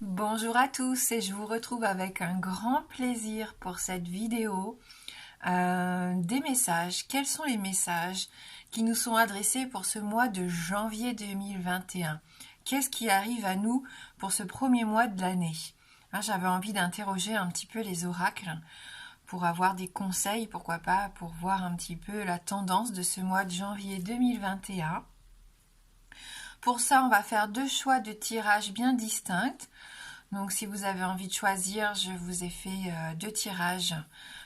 Bonjour à tous et je vous retrouve avec un grand plaisir pour cette vidéo des messages. Quels sont les messages qui nous sont adressés pour ce mois de janvier 2021? Qu'est-ce qui arrive à nous pour ce premier mois de l'année? J'avais envie d'interroger un petit peu les oracles pour avoir des conseils, pourquoi pas, pour voir un petit peu la tendance de ce mois de janvier 2021. Pour ça, on va faire deux choix de tirage bien distincts. Donc si vous avez envie de choisir, je vous ai fait deux tirages.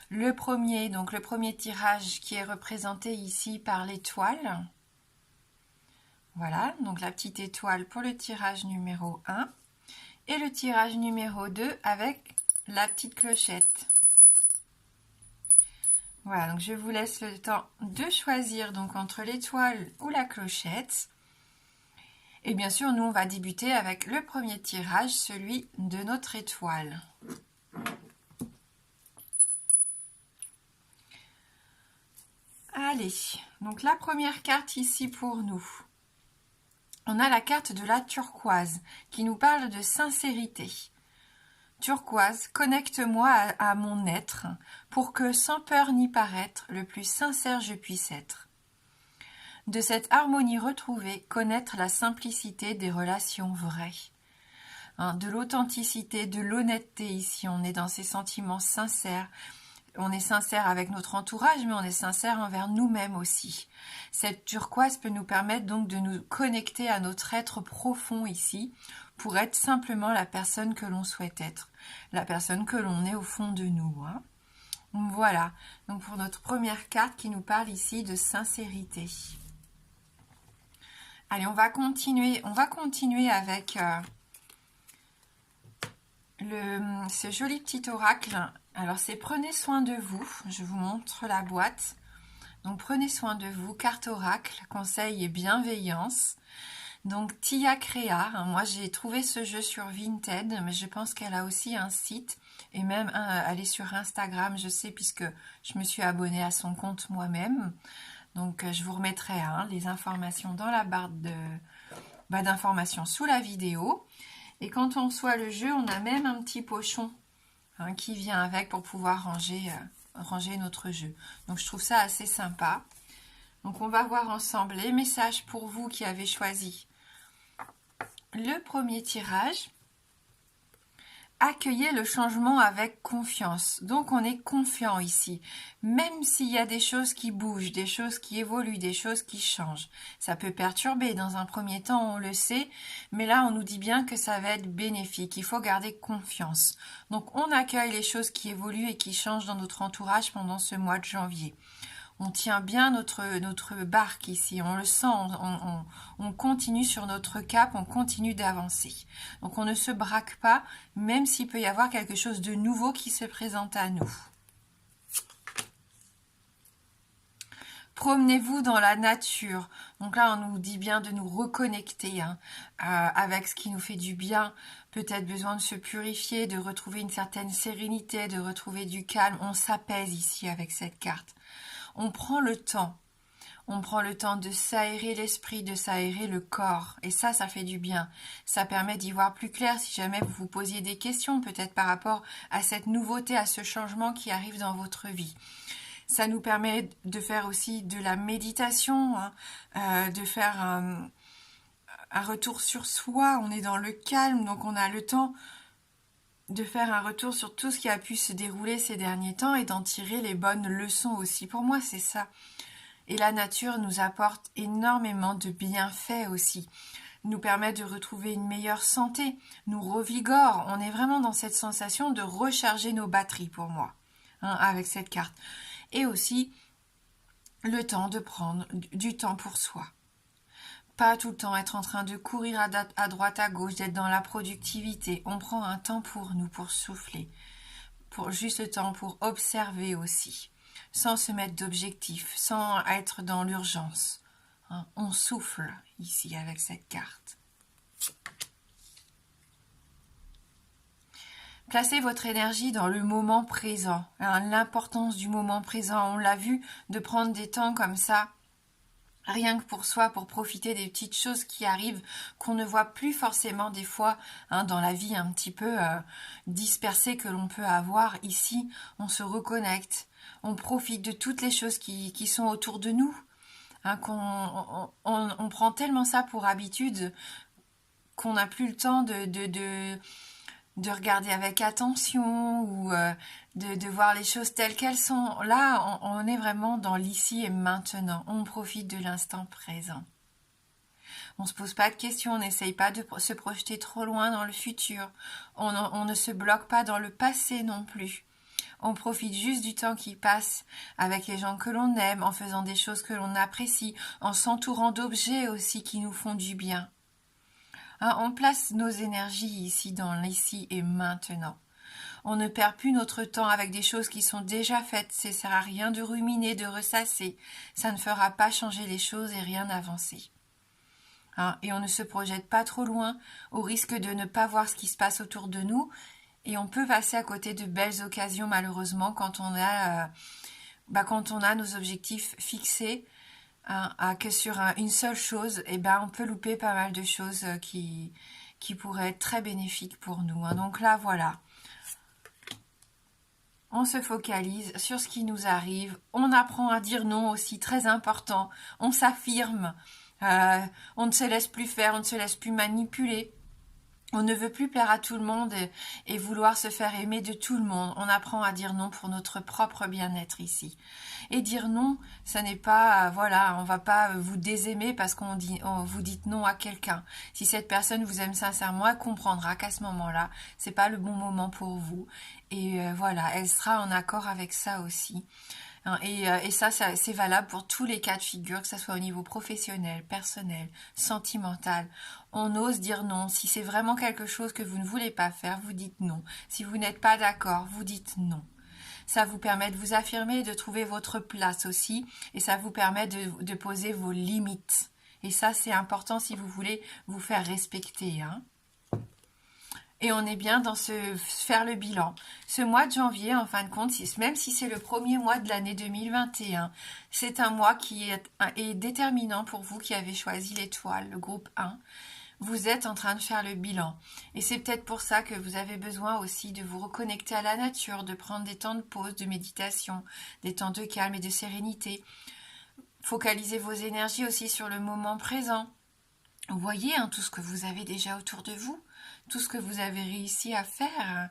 Le premier tirage qui est représenté ici par l'étoile. Voilà, donc la petite étoile pour le tirage numéro 1. Et le tirage numéro 2 avec la petite clochette. Voilà, donc je vous laisse le temps de choisir donc entre l'étoile ou la clochette. Et bien sûr, nous, on va débuter avec le premier tirage, celui de notre étoile. Allez, donc la première carte ici pour nous. On a la carte de la turquoise qui nous parle de sincérité. Turquoise, connecte-moi à mon être pour que, sans peur ni paraître, le plus sincère je puisse être. De cette harmonie retrouvée, connaître la simplicité des relations vraies. De l'authenticité, de l'honnêteté ici, on est dans ces sentiments sincères. On est sincère avec notre entourage, mais on est sincère envers nous-mêmes aussi. Cette turquoise peut nous permettre donc de nous connecter à notre être profond ici, pour être simplement la personne que l'on souhaite être, la personne que l'on est au fond de nous. Voilà, donc pour notre première carte qui nous parle ici de sincérité. Allez, on va continuer avec ce joli petit oracle. Alors c'est prenez soin de vous, je vous montre la boîte. Donc prenez soin de vous, carte oracle, conseil et bienveillance. Donc Tia Crea, moi j'ai trouvé ce jeu sur Vinted, mais je pense qu'elle a aussi un site et même elle est sur Instagram, je sais puisque je me suis abonnée à son compte moi-même. Donc je vous remettrai les informations dans la barre d'informations sous la vidéo. Et quand on reçoit le jeu, on a même un petit pochon qui vient avec pour pouvoir ranger notre jeu. Donc je trouve ça assez sympa. Donc on va voir ensemble les messages pour vous qui avez choisi le premier tirage. Accueillez le changement avec confiance. Donc on est confiant ici, même s'il y a des choses qui bougent, des choses qui évoluent, des choses qui changent. Ça peut perturber dans un premier temps, on le sait, mais là on nous dit bien que ça va être bénéfique. Il faut garder confiance. Donc on accueille les choses qui évoluent et qui changent dans notre entourage pendant ce mois de janvier. On tient bien notre barque ici, on le sent, on continue sur notre cap, on continue d'avancer. Donc on ne se braque pas, même s'il peut y avoir quelque chose de nouveau qui se présente à nous. Promenez-vous dans la nature. Donc là, on nous dit bien de nous reconnecter avec ce qui nous fait du bien. Peut-être besoin de se purifier, de retrouver une certaine sérénité, de retrouver du calme. On s'apaise ici avec cette carte. On prend le temps. On prend le temps de s'aérer l'esprit, de s'aérer le corps. Et ça fait du bien. Ça permet d'y voir plus clair si jamais vous vous posiez des questions, peut-être par rapport à cette nouveauté, à ce changement qui arrive dans votre vie. Ça nous permet de faire aussi de la méditation, de faire un retour sur soi. On est dans le calme, donc on a le temps de faire un retour sur tout ce qui a pu se dérouler ces derniers temps et d'en tirer les bonnes leçons aussi. Pour moi, c'est ça. Et la nature nous apporte énormément de bienfaits aussi. Nous permet de retrouver une meilleure santé, nous revigore. On est vraiment dans cette sensation de recharger nos batteries pour moi, avec cette carte. Et aussi le temps de prendre du temps pour soi. Pas tout le temps être en train de courir à droite, à gauche, d'être dans la productivité. On prend un temps pour nous, pour souffler. Juste le temps pour observer aussi. Sans se mettre d'objectifs, sans être dans l'urgence. On souffle ici avec cette carte. Placez votre énergie dans le moment présent. L'importance du moment présent, on l'a vu, de prendre des temps comme ça rien que pour soi, pour profiter des petites choses qui arrivent, qu'on ne voit plus forcément des fois dans la vie un petit peu dispersée que l'on peut avoir. Ici, on se reconnecte, on profite de toutes les choses qui sont autour de nous, on prend tellement ça pour habitude qu'on n'a plus le temps de regarder avec attention ou de voir les choses telles qu'elles sont. Là, on est vraiment dans l'ici et maintenant. On profite de l'instant présent. On ne se pose pas de questions, on n'essaye pas de se projeter trop loin dans le futur. On ne se bloque pas dans le passé non plus. On profite juste du temps qui passe avec les gens que l'on aime, en faisant des choses que l'on apprécie, en s'entourant d'objets aussi qui nous font du bien. On place nos énergies ici dans l'ici et maintenant. On ne perd plus notre temps avec des choses qui sont déjà faites. Ça ne sert à rien de ruminer, de ressasser. Ça ne fera pas changer les choses et rien avancer. Et on ne se projette pas trop loin, au risque de ne pas voir ce qui se passe autour de nous. Et on peut passer à côté de belles occasions, malheureusement, quand on a nos objectifs fixés, que sur une seule chose, on peut louper pas mal de choses qui pourraient être très bénéfiques pour nous. Donc là, voilà. On se focalise sur ce qui nous arrive. On apprend à dire non aussi, très important. On s'affirme. On ne se laisse plus faire, on ne se laisse plus manipuler. On ne veut plus plaire à tout le monde et vouloir se faire aimer de tout le monde. On apprend à dire non pour notre propre bien-être ici. Et dire non, ce n'est pas, on va pas vous désaimer parce vous dites non à quelqu'un. Si cette personne vous aime sincèrement, elle comprendra qu'à ce moment-là, c'est pas le bon moment pour vous. Et elle sera en accord avec ça aussi. Et ça, c'est valable pour tous les cas de figure, que ce soit au niveau professionnel, personnel, sentimental. On ose dire non. Si c'est vraiment quelque chose que vous ne voulez pas faire, vous dites non. Si vous n'êtes pas d'accord, vous dites non. Ça vous permet de vous affirmer et de trouver votre place aussi. Et ça vous permet de poser vos limites. Et ça, c'est important si vous voulez vous faire respecter. Et on est bien dans faire le bilan. Ce mois de janvier, en fin de compte, même si c'est le premier mois de l'année 2021, c'est un mois qui est déterminant pour vous qui avez choisi l'étoile, le groupe 1. Vous êtes en train de faire le bilan. Et c'est peut-être pour ça que vous avez besoin aussi de vous reconnecter à la nature, de prendre des temps de pause, de méditation, des temps de calme et de sérénité. Focalisez vos énergies aussi sur le moment présent. Vous voyez tout ce que vous avez déjà autour de vous, tout ce que vous avez réussi à faire.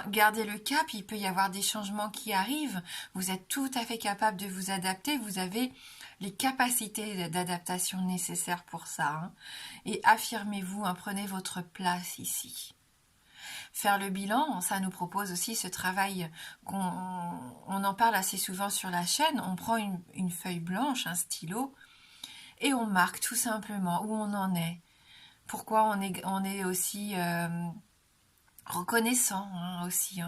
Gardez le cap, il peut y avoir des changements qui arrivent. Vous êtes tout à fait capable de vous adapter. Vous avez les capacités d'adaptation nécessaires pour ça. Et affirmez-vous, prenez votre place ici. Faire le bilan, ça nous propose aussi ce travail on en parle assez souvent sur la chaîne. On prend une feuille blanche, un stylo, et on marque tout simplement où on en est. Pourquoi on est aussi reconnaissant aussi.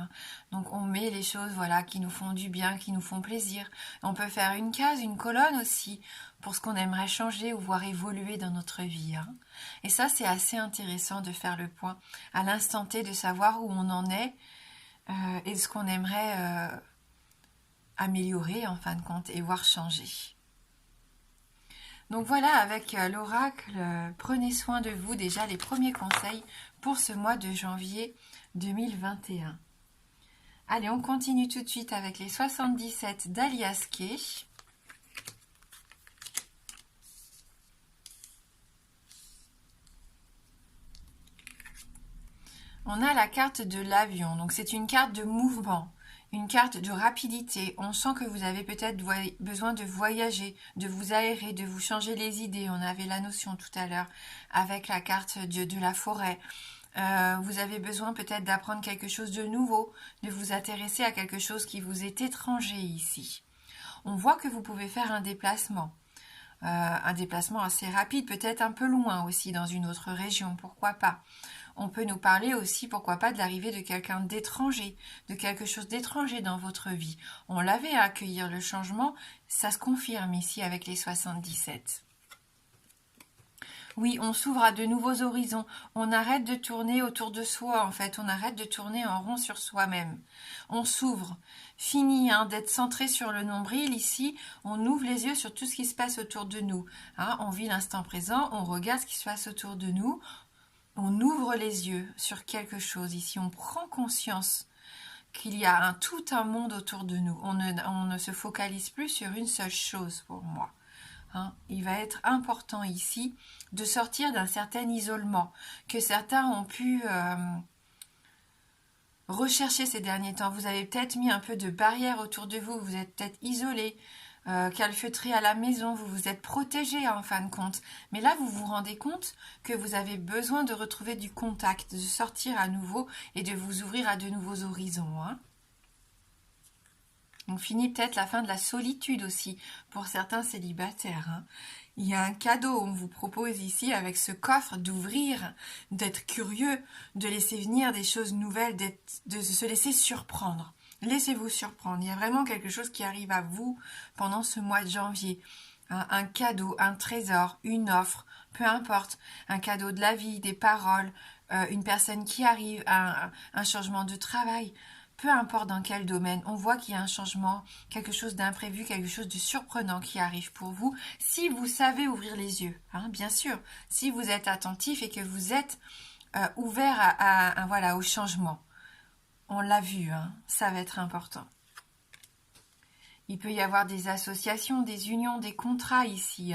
Donc on met les choses qui nous font du bien, qui nous font plaisir. On peut faire une case, une colonne aussi pour ce qu'on aimerait changer ou voir évoluer dans notre vie. Et ça, c'est assez intéressant de faire le point à l'instant T, de savoir où on en est et ce qu'on aimerait améliorer en fin de compte et voir changer. Donc voilà, avec l'oracle, prenez soin de vous, déjà les premiers conseils pour ce mois de janvier 2021. Allez, on continue tout de suite avec les 77 d'Alias Kay. On a la carte de l'avion, donc c'est une carte de mouvement. Une carte de rapidité. On sent que vous avez peut-être besoin de voyager, de vous aérer, de vous changer les idées. On avait la notion tout à l'heure avec la carte de la forêt. Vous avez besoin peut-être d'apprendre quelque chose de nouveau, de vous intéresser à quelque chose qui vous est étranger ici. On voit que vous pouvez faire un déplacement assez rapide, peut-être un peu loin aussi dans une autre région, pourquoi pas. On peut nous parler aussi, pourquoi pas, de l'arrivée de quelqu'un d'étranger, de quelque chose d'étranger dans votre vie. On l'avait à accueillir le changement, ça se confirme ici avec les 77. Oui, on s'ouvre à de nouveaux horizons. On arrête de tourner autour de soi, en fait. On arrête de tourner en rond sur soi-même. On s'ouvre. Fini d'être centré sur le nombril. Ici, on ouvre les yeux sur tout ce qui se passe autour de nous. On vit l'instant présent, on regarde ce qui se passe autour de nous. On ouvre les yeux sur quelque chose. Ici, on prend conscience qu'il y a tout un monde autour de nous. On ne se focalise plus sur une seule chose pour moi. Il va être important ici de sortir d'un certain isolement que certains ont pu rechercher ces derniers temps. Vous avez peut-être mis un peu de barrière autour de vous, vous êtes peut-être isolé, calfeutré à la maison, vous vous êtes protégé en fin de compte. Mais là, vous vous rendez compte que vous avez besoin de retrouver du contact, de sortir à nouveau et de vous ouvrir à de nouveaux horizons. On finit peut-être la fin de la solitude aussi pour certains célibataires. Il y a un cadeau, on vous propose ici avec ce coffre d'ouvrir, d'être curieux, de laisser venir des choses nouvelles, de se laisser surprendre. Laissez-vous surprendre, il y a vraiment quelque chose qui arrive à vous pendant ce mois de janvier. Un cadeau, un trésor, une offre, peu importe, un cadeau de la vie, des paroles, une personne qui arrive, un changement de travail. Peu importe dans quel domaine, on voit qu'il y a un changement, quelque chose d'imprévu, quelque chose de surprenant qui arrive pour vous, si vous savez ouvrir les yeux, bien sûr, si vous êtes attentif et que vous êtes ouvert au changement. On l'a vu, ça va être important. Il peut y avoir des associations, des unions, des contrats ici.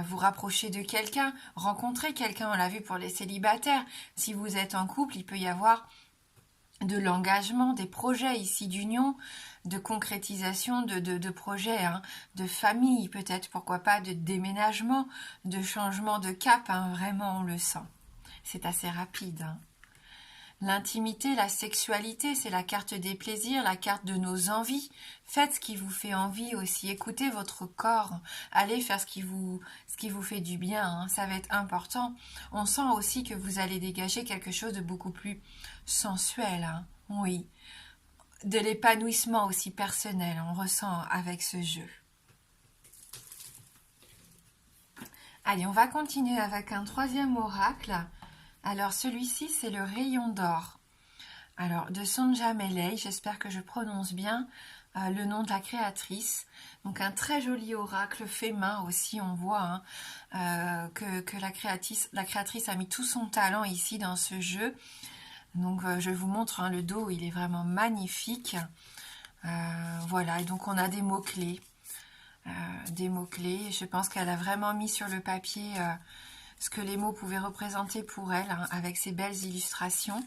Vous rapprocher de quelqu'un, rencontrer quelqu'un, on l'a vu pour les célibataires. Si vous êtes en couple, il peut y avoir de l'engagement, des projets ici d'union, de concrétisation de projets, de famille peut-être, pourquoi pas, de déménagement, de changement de cap, vraiment on le sent. C'est assez rapide. L'intimité, la sexualité, c'est la carte des plaisirs, la carte de nos envies. Faites ce qui vous fait envie aussi, écoutez votre corps, allez faire ce qui vous fait du bien, ça va être important. On sent aussi que vous allez dégager quelque chose de beaucoup plus sensuel, oui. De l'épanouissement aussi personnel, on ressent avec ce jeu. Allez, on va continuer avec un troisième oracle. Alors celui-ci, c'est le rayon d'or. Alors, de Sonja Meilei, j'espère que je prononce bien le nom de la créatrice. Donc un très joli oracle fait main aussi, on voit que la créatrice a mis tout son talent ici dans ce jeu. Donc je vous montre le dos, il est vraiment magnifique. Voilà, et donc on a des mots-clés. Je pense qu'elle a vraiment mis sur le papier ce que les mots pouvaient représenter pour elle, avec ces belles illustrations.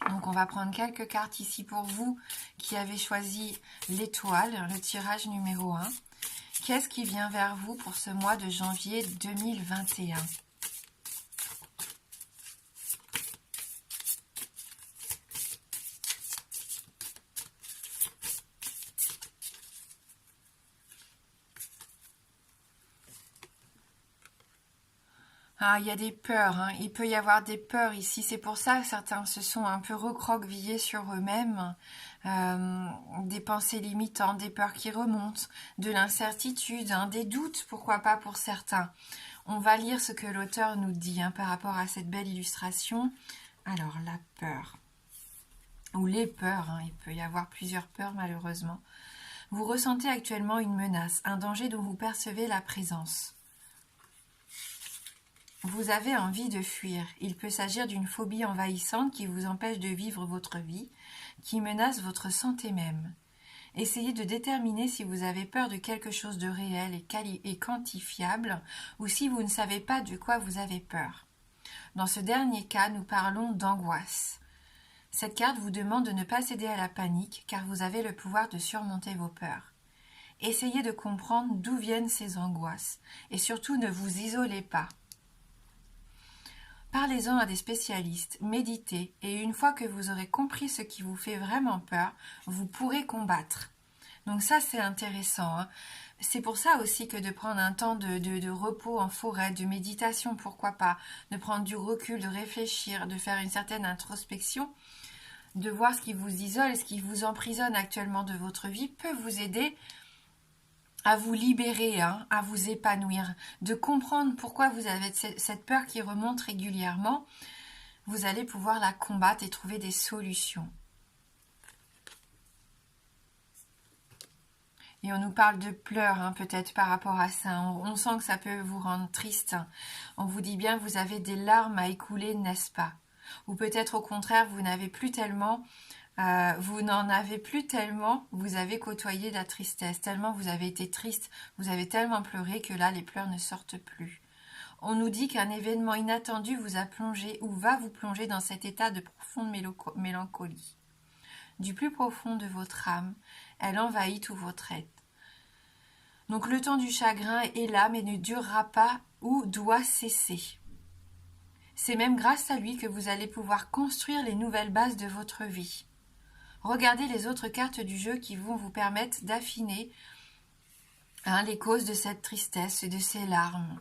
Donc on va prendre quelques cartes ici pour vous qui avez choisi l'étoile, le tirage numéro 1. Qu'est-ce qui vient vers vous pour ce mois de janvier 2021 ? Il y a des peurs, il peut y avoir des peurs ici, c'est pour ça que certains se sont un peu recroquevillés sur eux-mêmes, des pensées limitantes, des peurs qui remontent, de l'incertitude, des doutes, pourquoi pas pour certains. On va lire ce que l'auteur nous dit par rapport à cette belle illustration. Alors, la peur, ou les peurs, il peut y avoir plusieurs peurs malheureusement. Vous ressentez actuellement une menace, un danger dont vous percevez la présence. Vous avez envie de fuir. Il peut s'agir d'une phobie envahissante qui vous empêche de vivre votre vie, qui menace votre santé même. Essayez de déterminer si vous avez peur de quelque chose de réel et quantifiable ou si vous ne savez pas de quoi vous avez peur. Dans ce dernier cas, nous parlons d'angoisse. Cette carte vous demande de ne pas céder à la panique car vous avez le pouvoir de surmonter vos peurs. Essayez de comprendre d'où viennent ces angoisses et surtout ne vous isolez pas. Parlez-en à des spécialistes, méditez, et une fois que vous aurez compris ce qui vous fait vraiment peur, vous pourrez combattre. Donc ça, c'est intéressant. C'est pour ça aussi que de prendre un temps de repos en forêt, de méditation, pourquoi pas, de prendre du recul, de réfléchir, de faire une certaine introspection, de voir ce qui vous isole, ce qui vous emprisonne actuellement de votre vie, peut vous aider à vous libérer, hein, à vous épanouir, de comprendre pourquoi vous avez cette peur qui remonte régulièrement. Vous allez pouvoir la combattre et trouver des solutions. Et on nous parle de pleurs, hein, peut-être par rapport à ça. On sent que ça peut vous rendre triste. On vous dit bien, vous avez des larmes à écouler, n'est-ce pas? Ou peut-être au contraire, vous n'avez plus tellement, vous n'en avez plus tellement, vous avez côtoyé la tristesse, tellement vous avez été triste, vous avez tellement pleuré que là, les pleurs ne sortent plus. On nous dit qu'un événement inattendu vous a plongé ou va vous plonger dans cet état de profonde mélancolie. Du plus profond de votre âme, elle envahit tout votre être. Donc le temps du chagrin est là, mais ne durera pas ou doit cesser. C'est même grâce à lui que vous allez pouvoir construire les nouvelles bases de votre vie. Regardez les autres cartes du jeu qui vont vous permettre d'affiner les causes de cette tristesse et de ces larmes.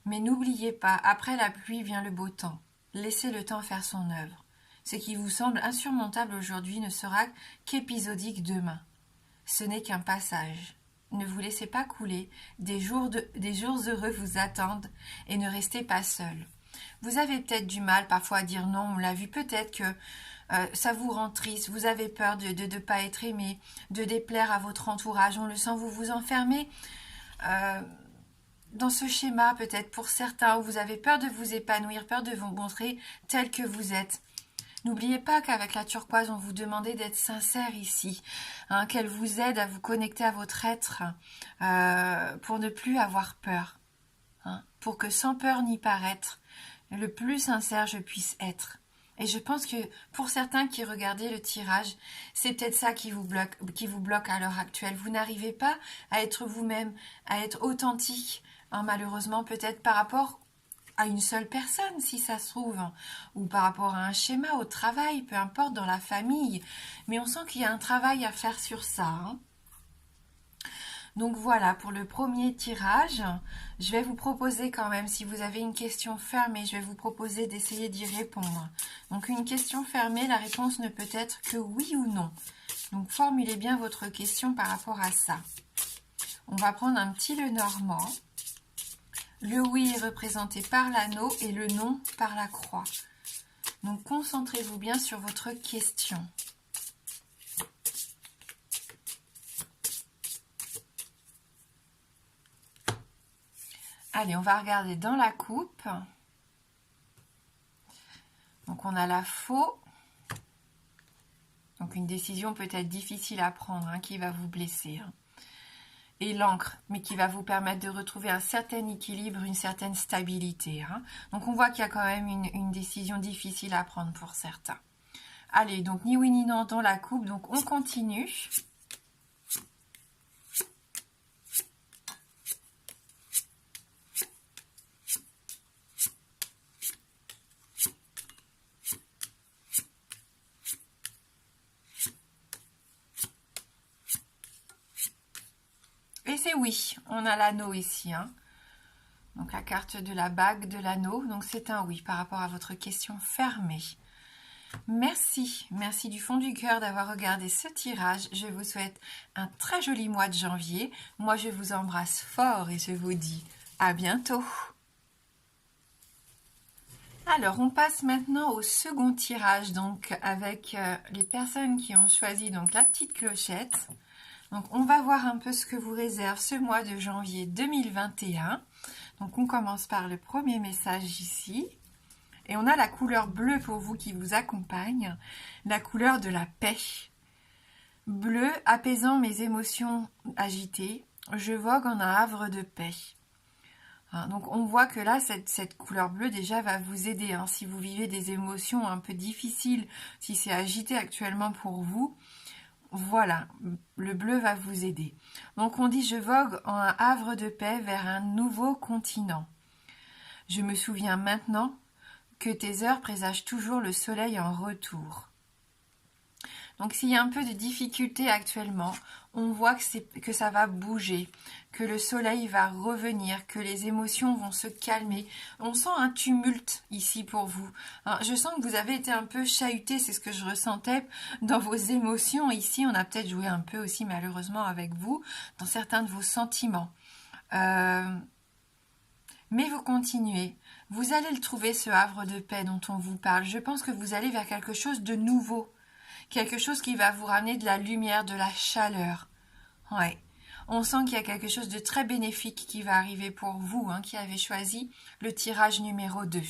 Mais n'oubliez pas, après la pluie vient le beau temps. Laissez le temps faire son œuvre. Ce qui vous semble insurmontable aujourd'hui ne sera qu'épisodique demain. Ce n'est qu'un passage. Ne vous laissez pas couler, des jours heureux vous attendent et ne restez pas seul. Vous avez peut-être du mal parfois à dire non, on l'a vu, peut-être que ça vous rend triste, vous avez peur de ne pas être aimé, de déplaire à votre entourage, on le sent, vous vous enfermez dans ce schéma peut-être pour certains où vous avez peur de vous épanouir, peur de vous montrer tel que vous êtes. N'oubliez pas qu'avec la turquoise, on vous demandait d'être sincère ici, hein, qu'elle vous aide à vous connecter à votre être pour ne plus avoir peur, hein, pour que sans peur ni paraître, le plus sincère je puisse être. Et je pense que pour certains qui regardaient le tirage, c'est peut-être ça qui vous bloque à l'heure actuelle. Vous n'arrivez pas à être vous-même, à être authentique, hein, malheureusement peut-être par rapport à une seule personne, si ça se trouve, ou par rapport à un schéma au travail, peu importe, dans la famille. Mais on sent qu'il y a un travail à faire sur ça, hein. Donc voilà, pour le premier tirage, je vais vous proposer quand même, si vous avez une question fermée, je vais vous proposer d'essayer d'y répondre. Donc une question fermée, la réponse ne peut être que oui ou non. Donc formulez bien votre question par rapport à ça. On va prendre un petit Lenormand. Le oui est représenté par l'anneau et le non par la croix. Donc concentrez-vous bien sur votre question. Allez, on va regarder dans la coupe. Donc on a la faux. Donc une décision peut-être difficile à prendre, hein, qui va vous blesser. Hein. Et l'encre, mais qui va vous permettre de retrouver un certain équilibre, une certaine stabilité. Hein. Donc on voit qu'il y a quand même une décision difficile à prendre pour certains. Allez, donc ni oui ni non dans la coupe, donc on continue. Et c'est oui, on a l'anneau ici, hein. Donc la carte de la bague, de l'anneau, donc c'est un oui par rapport à votre question fermée. Merci, merci du fond du cœur d'avoir regardé ce tirage. Je vous souhaite un très joli mois de janvier. Moi, je vous embrasse fort et je vous dis à bientôt. Alors, on passe maintenant au second tirage, donc avec les personnes qui ont choisi donc la petite clochette. Donc, on va voir un peu ce que vous réserve ce mois de janvier 2021. Donc, on commence par le premier message ici. Et on a la couleur bleue pour vous qui vous accompagne, la couleur de la paix. Bleu, apaisant mes émotions agitées, je vogue en un havre de paix. Hein, donc on voit que là, cette couleur bleue déjà va vous aider. Hein, si vous vivez des émotions un peu difficiles, si c'est agité actuellement pour vous, voilà, le bleu va vous aider. Donc on dit « Je vogue en un havre de paix vers un nouveau continent. Je me souviens maintenant que tes heures présagent toujours le soleil en retour. » Donc s'il y a un peu de difficulté actuellement, on voit que ça va bouger, que le soleil va revenir, que les émotions vont se calmer. On sent un tumulte ici pour vous. Alors, je sens que vous avez été un peu chahuté, c'est ce que je ressentais dans vos émotions. Ici, on a peut-être joué un peu aussi malheureusement avec vous, dans certains de vos sentiments. Mais vous continuez. Vous allez le trouver, ce havre de paix dont on vous parle. Je pense que vous allez vers quelque chose de nouveau. Quelque chose qui va vous ramener de la lumière, de la chaleur. Ouais. On sent qu'il y a quelque chose de très bénéfique qui va arriver pour vous, qui avez choisi le tirage numéro 2.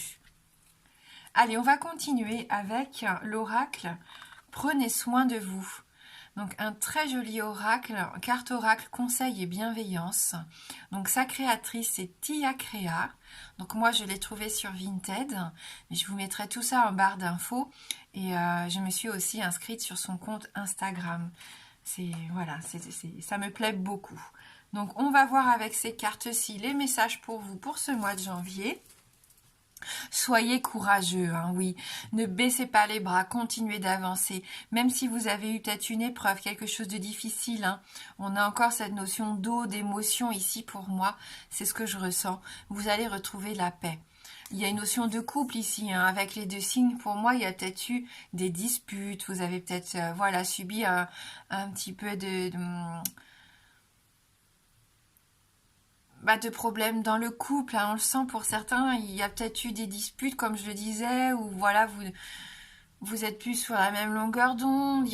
Allez, on va continuer avec l'oracle. Prenez soin de vous. Donc un très joli oracle, carte oracle conseil et bienveillance. Donc sa créatrice c'est Tia Crea. Donc moi je l'ai trouvé sur Vinted. Je vous mettrai tout ça en barre d'infos. Et je me suis aussi inscrite sur son compte Instagram. Voilà, ça me plaît beaucoup. Donc on va voir avec ces cartes-ci les messages pour vous pour ce mois de janvier. Soyez courageux, oui. Ne baissez pas les bras, continuez d'avancer. Même si vous avez eu peut-être une épreuve, quelque chose de difficile, on a encore cette notion d'eau, d'émotion ici pour moi. C'est ce que je ressens. Vous allez retrouver la paix. Il y a une notion de couple ici, avec les deux signes. Pour moi, il y a peut-être eu des disputes. Vous avez peut-être subi un petit peu de problèmes dans le couple, on le sent pour certains, il y a peut-être eu des disputes comme je le disais, ou voilà, vous êtes plus sur la même longueur d'onde,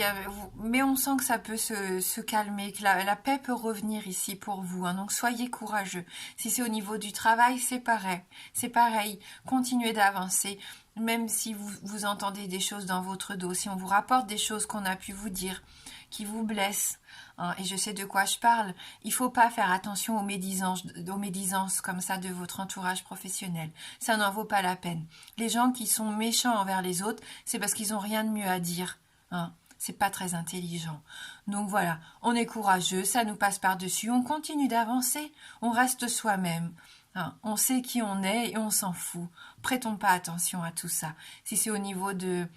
mais on sent que ça peut se calmer, que la paix peut revenir ici pour vous, donc soyez courageux. Si c'est au niveau du travail, c'est pareil, continuez d'avancer, même si vous entendez des choses dans votre dos, si on vous rapporte des choses qu'on a pu vous dire, qui vous blessent, et je sais de quoi je parle, il ne faut pas faire attention aux médisances comme ça de votre entourage professionnel. Ça n'en vaut pas la peine. Les gens qui sont méchants envers les autres, c'est parce qu'ils n'ont rien de mieux à dire. C'est pas très intelligent. Donc voilà, on est courageux, ça nous passe par-dessus, on continue d'avancer, on reste soi-même. On sait qui on est et on s'en fout. Prêtons pas attention à tout ça. Si c'est au niveau de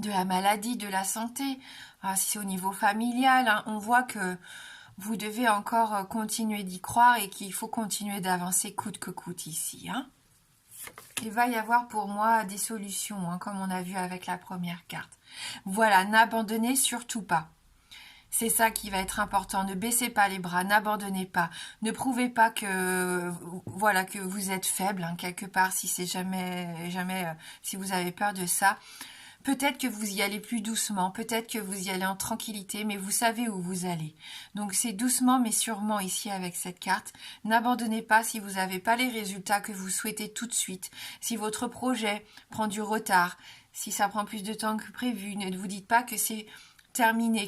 la maladie, de la santé, si c'est au niveau familial, on voit que vous devez encore continuer d'y croire et qu'il faut continuer d'avancer coûte que coûte ici. Il va y avoir pour moi des solutions, comme on a vu avec la première carte. Voilà, n'abandonnez surtout pas. C'est ça qui va être important. Ne baissez pas les bras, n'abandonnez pas. Ne prouvez pas que vous êtes faible quelque part si c'est jamais si vous avez peur de ça. Peut-être que vous y allez plus doucement, peut-être que vous y allez en tranquillité, mais vous savez où vous allez. Donc c'est doucement mais sûrement ici avec cette carte. N'abandonnez pas si vous n'avez pas les résultats que vous souhaitez tout de suite. Si votre projet prend du retard, si ça prend plus de temps que prévu, ne vous dites pas que c'est terminé,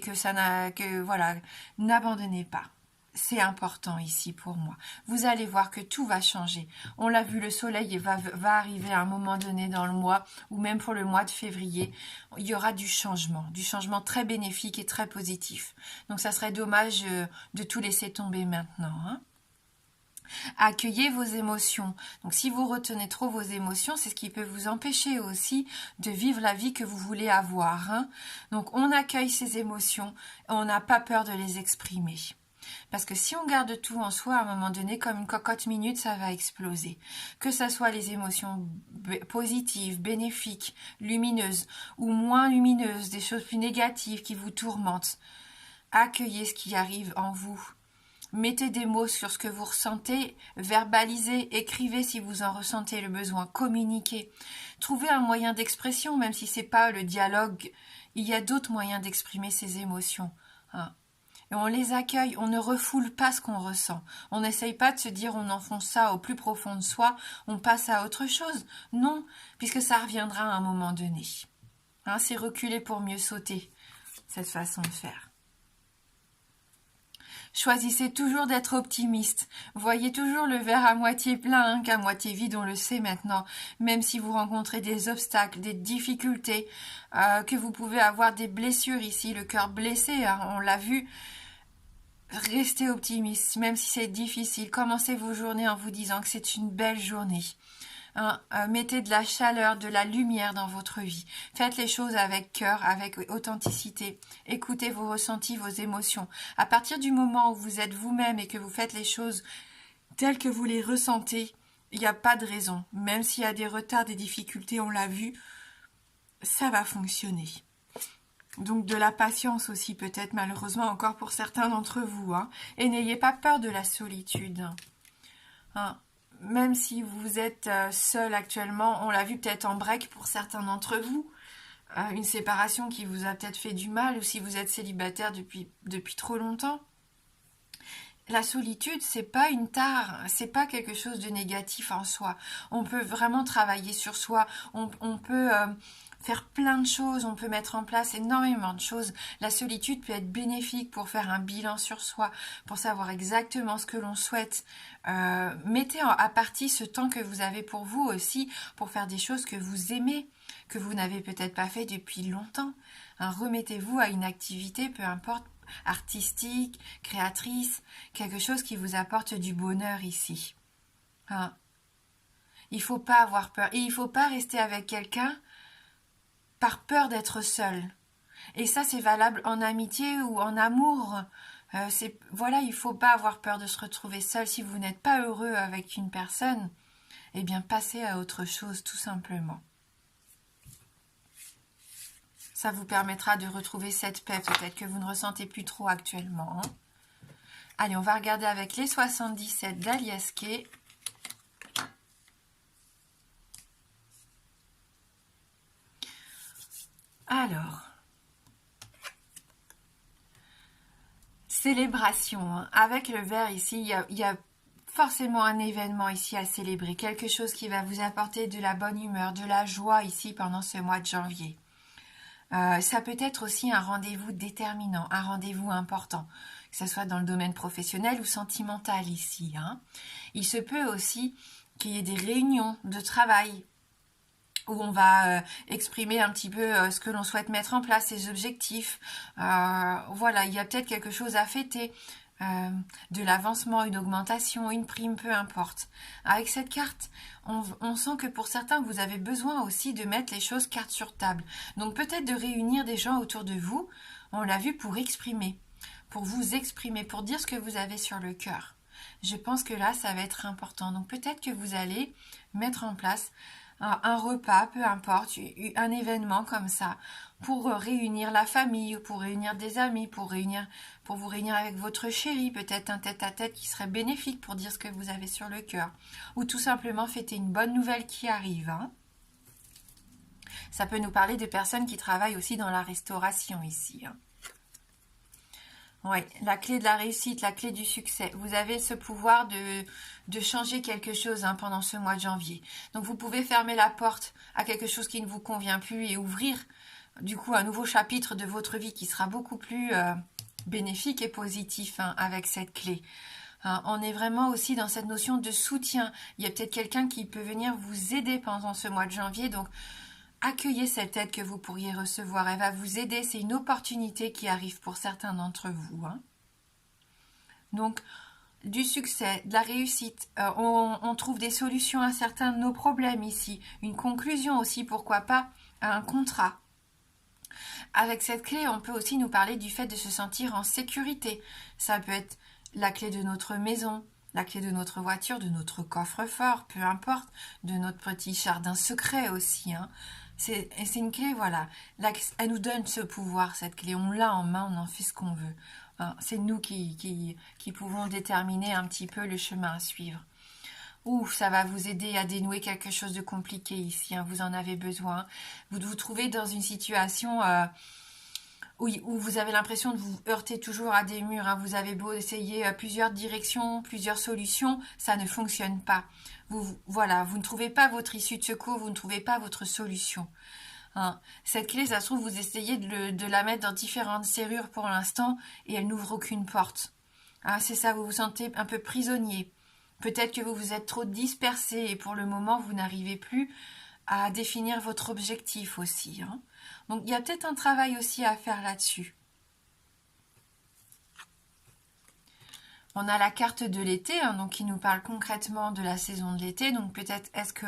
n'abandonnez pas. C'est important ici pour moi. Vous allez voir que tout va changer. On l'a vu, le soleil va arriver à un moment donné dans le mois, ou même pour le mois de février. Il y aura du changement très bénéfique et très positif. Donc ça serait dommage de tout laisser tomber maintenant. Accueillez vos émotions. Donc si vous retenez trop vos émotions, c'est ce qui peut vous empêcher aussi de vivre la vie que vous voulez avoir. Donc on accueille ces émotions et on n'a pas peur de les exprimer. Parce que si on garde tout en soi, à un moment donné, comme une cocotte minute, ça va exploser. Que ce soit les émotions positives, bénéfiques, lumineuses ou moins lumineuses, des choses plus négatives qui vous tourmentent. Accueillez ce qui arrive en vous. Mettez des mots sur ce que vous ressentez, verbalisez, écrivez si vous en ressentez le besoin, communiquez. Trouvez un moyen d'expression, même si c'est pas le dialogue. Il y a d'autres moyens d'exprimer ces émotions. Et on les accueille, on ne refoule pas ce qu'on ressent. On n'essaye pas de se dire on enfonce ça au plus profond de soi, on passe à autre chose. Non, puisque ça reviendra à un moment donné. C'est reculer pour mieux sauter, cette façon de faire. Choisissez toujours d'être optimiste. Voyez toujours le verre à moitié plein qu'à moitié vide, on le sait maintenant. Même si vous rencontrez des obstacles, des difficultés, que vous pouvez avoir des blessures ici, le cœur blessé, on l'a vu. Restez optimiste, même si c'est difficile. Commencez vos journées en vous disant que c'est une belle journée. hein. Mettez de la chaleur, de la lumière dans votre vie. Faites les choses avec cœur, avec authenticité. Écoutez vos ressentis, vos émotions. À partir du moment où vous êtes vous-même et que vous faites les choses telles que vous les ressentez, il n'y a pas de raison. Même s'il y a des retards, des difficultés, on l'a vu, ça va fonctionner. Donc de la patience aussi peut-être malheureusement encore pour certains d'entre vous. Hein. Et n'ayez pas peur de la solitude. Hein. Même si vous êtes seul actuellement, on l'a vu peut-être en break pour certains d'entre vous, une séparation qui vous a peut-être fait du mal ou si vous êtes célibataire depuis trop longtemps. La solitude, c'est pas une tare, c'est pas quelque chose de négatif en soi. On peut vraiment travailler sur soi, on peut faire plein de choses, on peut mettre en place énormément de choses. La solitude peut être bénéfique pour faire un bilan sur soi, pour savoir exactement ce que l'on souhaite. Mettez à partie ce temps que vous avez pour vous aussi, pour faire des choses que vous aimez, que vous n'avez peut-être pas fait depuis longtemps. Hein, remettez-vous à une activité, peu importe, artistique, créatrice, quelque chose qui vous apporte du bonheur ici. Hein. Il faut pas avoir peur. Et il faut pas rester avec quelqu'un par peur d'être seul. Et ça, c'est valable en amitié ou en amour. Voilà, il faut pas avoir peur de se retrouver seul. Si vous n'êtes pas heureux avec une personne, eh bien, passez à autre chose, tout simplement. Ça vous permettra de retrouver cette paix, peut-être que vous ne ressentez plus trop actuellement. Hein. Allez, on va regarder avec les 77 d'Alias Kay. Alors, célébration. Hein. Avec le vert ici, il y a forcément un événement ici à célébrer. Quelque chose qui va vous apporter de la bonne humeur, de la joie ici pendant ce mois de janvier. Ça peut être aussi un rendez-vous déterminant, un rendez-vous important, que ce soit dans le domaine professionnel ou sentimental ici. Hein. Il se peut aussi qu'il y ait des réunions de travail où on va exprimer un petit peu ce que l'on souhaite mettre en place, ses objectifs. Voilà, il y a peut-être quelque chose à fêter. De l'avancement, une augmentation, une prime, peu importe. Avec cette carte, on sent que pour certains, vous avez besoin aussi de mettre les choses carte sur table. Donc peut-être de réunir des gens autour de vous, on l'a vu, pour exprimer, pour vous exprimer, pour dire ce que vous avez sur le cœur. Je pense que là, ça va être important. Donc peut-être que vous allez mettre en place un repas, peu importe, un événement comme ça, pour réunir la famille, pour réunir des amis, pour vous réunir avec votre chéri, peut-être un tête-à-tête qui serait bénéfique pour dire ce que vous avez sur le cœur, ou tout simplement fêter une bonne nouvelle qui arrive. Hein. Ça peut nous parler de personnes qui travaillent aussi dans la restauration ici. Hein. Oui, la clé de la réussite, la clé du succès. Vous avez ce pouvoir de changer quelque chose pendant ce mois de janvier. Donc vous pouvez fermer la porte à quelque chose qui ne vous convient plus et ouvrir du coup un nouveau chapitre de votre vie qui sera beaucoup plus bénéfique et positif avec cette clé. On est vraiment aussi dans cette notion de soutien. Il y a peut-être quelqu'un qui peut venir vous aider pendant ce mois de janvier. Donc accueillez cette aide que vous pourriez recevoir. Elle va vous aider. C'est une opportunité qui arrive pour certains d'entre vous. Hein. Donc, du succès, de la réussite. On trouve des solutions à certains de nos problèmes ici. Une conclusion aussi, pourquoi pas, à un contrat. Avec cette clé, on peut aussi nous parler du fait de se sentir en sécurité. Ça peut être la clé de notre maison, la clé de notre voiture, de notre coffre-fort, peu importe, de notre petit jardin secret aussi. Hein. C'est une clé, voilà. Elle nous donne ce pouvoir, cette clé. On l'a en main, on en fait ce qu'on veut. Hein. C'est nous qui pouvons déterminer un petit peu le chemin à suivre. Ouf, ça va vous aider à dénouer quelque chose de compliqué ici. Hein. Vous en avez besoin. Vous vous trouvez dans une situation où vous avez l'impression de vous heurter toujours à des murs. Hein. Vous avez beau essayer plusieurs directions, plusieurs solutions, ça ne fonctionne pas. Voilà, vous ne trouvez pas votre issue de secours, vous ne trouvez pas votre solution. Hein. Cette clé, ça se trouve, vous essayez de la mettre dans différentes serrures pour l'instant et elle n'ouvre aucune porte. Hein, c'est ça, vous vous sentez un peu prisonnier. Peut-être que vous vous êtes trop dispersé et pour le moment, vous n'arrivez plus à définir votre objectif aussi. Hein. Donc, il y a peut-être un travail aussi à faire là-dessus. On a la carte de l'été, hein, donc qui nous parle concrètement de la saison de l'été. Donc peut-être est-ce que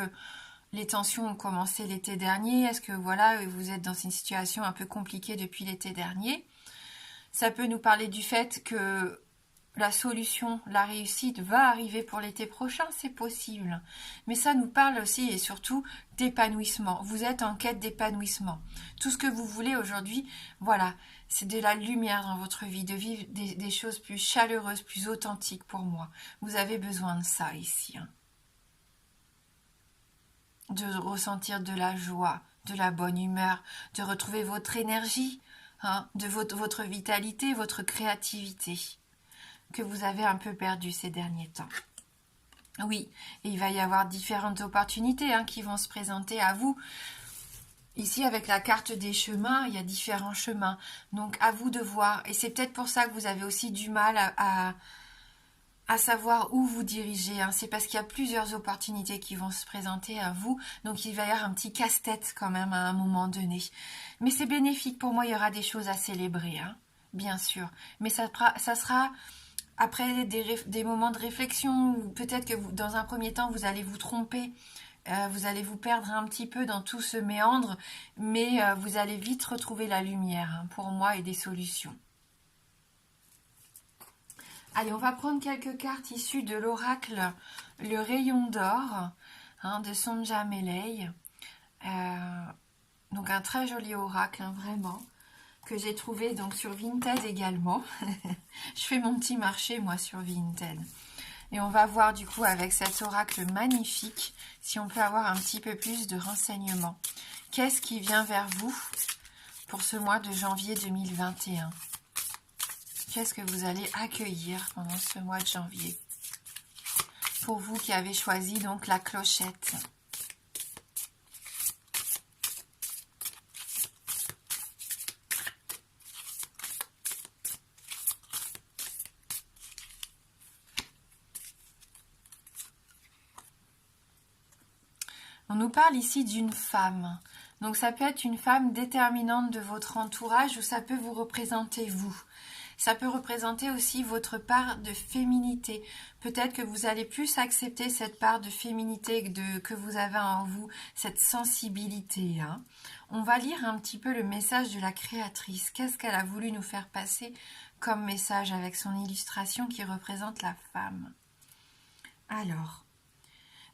les tensions ont commencé l'été dernier? Est-ce que voilà, vous êtes dans une situation un peu compliquée depuis l'été dernier? Ça peut nous parler du fait que la solution, la réussite va arriver pour l'été prochain, c'est possible. Mais ça nous parle aussi et surtout d'épanouissement. Vous êtes en quête d'épanouissement. Tout ce que vous voulez aujourd'hui, voilà, c'est de la lumière dans votre vie, de vivre des choses plus chaleureuses, plus authentiques pour moi. Vous avez besoin de ça ici. Hein. De ressentir de la joie, de la bonne humeur, de retrouver votre énergie, hein, de votre vitalité, votre créativité que vous avez un peu perdu ces derniers temps. Oui, et il va y avoir différentes opportunités hein, qui vont se présenter à vous. Ici, avec la carte des chemins, il y a différents chemins. Donc, à vous de voir. Et c'est peut-être pour ça que vous avez aussi du mal à savoir où vous dirigez. Hein. C'est parce qu'il y a plusieurs opportunités qui vont se présenter à vous. Donc, il va y avoir un petit casse-tête quand même à un moment donné. Mais c'est bénéfique. Pour moi, il y aura des choses à célébrer, hein, bien sûr. Mais ça sera... Après des moments de réflexion, ou peut-être que dans un premier temps, vous allez vous tromper, vous allez vous perdre un petit peu dans tout ce méandre, mais vous allez vite retrouver la lumière, hein, pour moi, et des solutions. Allez, on va prendre quelques cartes issues de l'oracle Le Rayon d'Or, hein, de Sonja Meley. Donc un très joli oracle, hein, vraiment, que j'ai trouvé donc sur Vinted également. Je fais mon petit marché moi sur Vinted. Et on va voir du coup avec cet oracle magnifique si on peut avoir un petit peu plus de renseignements. Qu'est-ce qui vient vers vous pour ce mois de janvier 2021? Qu'est-ce que vous allez accueillir pendant ce mois de janvier? Pour vous qui avez choisi donc la clochette. On nous parle ici d'une femme. Donc ça peut être une femme déterminante de votre entourage ou ça peut vous représenter vous. Ça peut représenter aussi votre part de féminité. Peut-être que vous allez plus accepter cette part de féminité que vous avez en vous, cette sensibilité. Hein. On va lire un petit peu le message de la créatrice. Qu'est-ce qu'elle a voulu nous faire passer comme message avec son illustration qui représente la femme? Alors...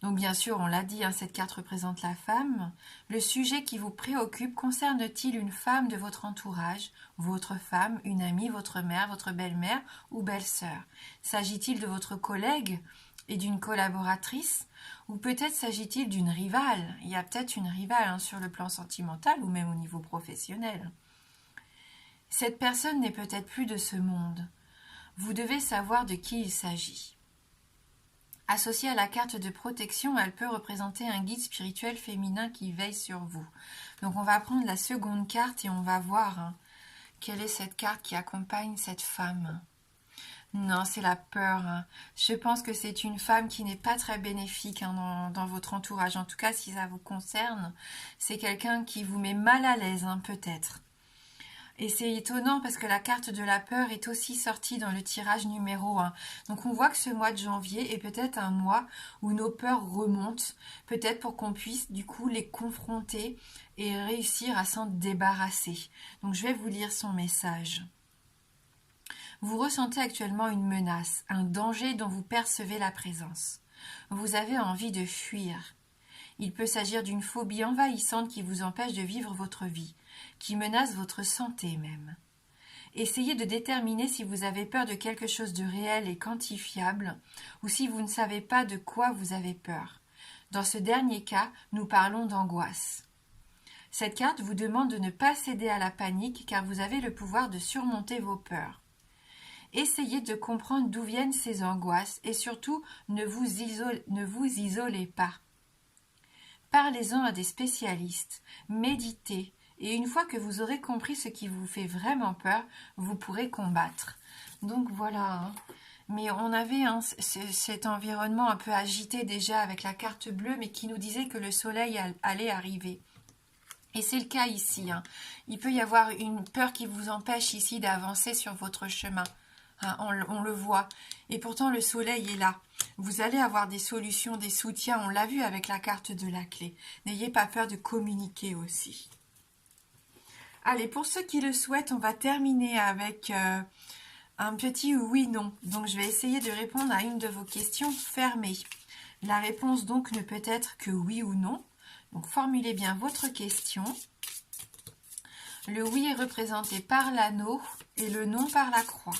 Donc bien sûr, on l'a dit, hein, cette carte représente la femme. Le sujet qui vous préoccupe concerne-t-il une femme de votre entourage, votre femme, une amie, votre mère, votre belle-mère ou belle-sœur? S'agit-il de votre collègue et d'une collaboratrice? Ou peut-être s'agit-il d'une rivale? Il y a peut-être une rivale hein, sur le plan sentimental ou même au niveau professionnel. Cette personne n'est peut-être plus de ce monde. Vous devez savoir de qui il s'agit. Associée à la carte de protection, elle peut représenter un guide spirituel féminin qui veille sur vous. Donc on va prendre la seconde carte et on va voir hein, quelle est cette carte qui accompagne cette femme. Non, c'est la peur. Hein. Je pense que c'est une femme qui n'est pas très bénéfique hein, dans votre entourage. En tout cas, si ça vous concerne, c'est quelqu'un qui vous met mal à l'aise, hein, peut-être. Et c'est étonnant parce que la carte de la peur est aussi sortie dans le tirage numéro 1. Donc on voit que ce mois de janvier est peut-être un mois où nos peurs remontent, peut-être pour qu'on puisse du coup les confronter et réussir à s'en débarrasser. Donc je vais vous lire son message. Vous ressentez actuellement une menace, un danger dont vous percevez la présence. Vous avez envie de fuir. Il peut s'agir d'une phobie envahissante qui vous empêche de vivre votre vie, qui menace votre santé même. Essayez de déterminer si vous avez peur de quelque chose de réel et quantifiable ou si vous ne savez pas de quoi vous avez peur. Dans ce dernier cas, nous parlons d'angoisse. Cette carte vous demande de ne pas céder à la panique car vous avez le pouvoir de surmonter vos peurs. Essayez de comprendre d'où viennent ces angoisses et surtout ne vous isolez pas. Parlez-en à des spécialistes, méditez, et une fois que vous aurez compris ce qui vous fait vraiment peur, vous pourrez combattre. Donc voilà, hein. Mais on avait hein, cet environnement un peu agité déjà avec la carte bleue, mais qui nous disait que le soleil allait arriver. Et c'est le cas ici. Hein. Il peut y avoir une peur qui vous empêche ici d'avancer sur votre chemin. hein, on le voit. Et pourtant, le soleil est là. Vous allez avoir des solutions, des soutiens. On l'a vu avec la carte de la clé. N'ayez pas peur de communiquer aussi. Allez, pour ceux qui le souhaitent, on va terminer avec un petit oui-non. Donc, je vais essayer de répondre à une de vos questions fermées. La réponse, donc, ne peut être que oui ou non. Donc, formulez bien votre question. Le oui est représenté par l'anneau et le non par la croix.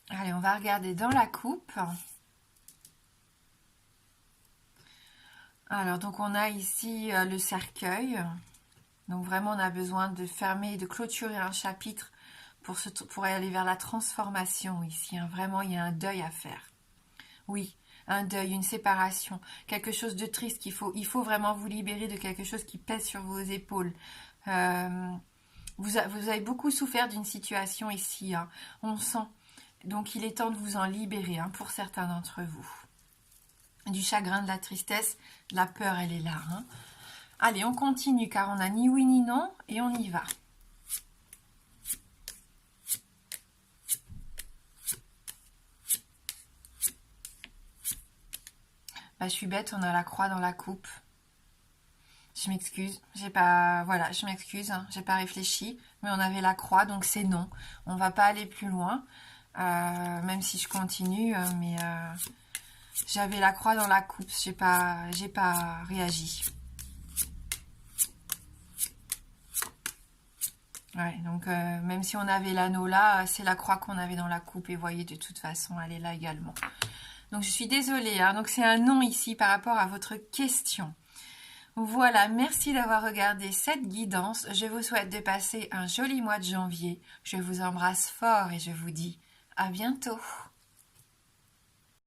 Allez, on va regarder dans la coupe. Alors, donc on a ici le cercueil. Donc vraiment, on a besoin de fermer et de clôturer un chapitre pour aller vers la transformation ici. Hein. Vraiment, il y a un deuil à faire. Oui, un deuil, une séparation, quelque chose de triste il faut vraiment vous libérer de quelque chose qui pèse sur vos épaules. Vous avez beaucoup souffert d'une situation ici, hein. On sent. Donc il est temps de vous en libérer, hein, pour certains d'entre vous. Du chagrin, de la tristesse, de la peur, elle est là. Hein. Allez, on continue car on n'a ni oui ni non et on y va. Bah, je suis bête, on a la croix dans la coupe. Je m'excuse, je m'excuse, hein, j'ai pas réfléchi, mais on avait la croix, donc c'est non. On va pas aller plus loin, même si je continue, mais j'avais la croix dans la coupe, j'ai pas réagi. Ouais, donc même si on avait l'anneau là, c'est la croix qu'on avait dans la coupe, et voyez, de toute façon, elle est là également. Donc je suis désolée, hein, donc c'est un non ici par rapport à votre question. Voilà, merci d'avoir regardé cette guidance. Je vous souhaite de passer un joli mois de janvier. Je vous embrasse fort et je vous dis à bientôt.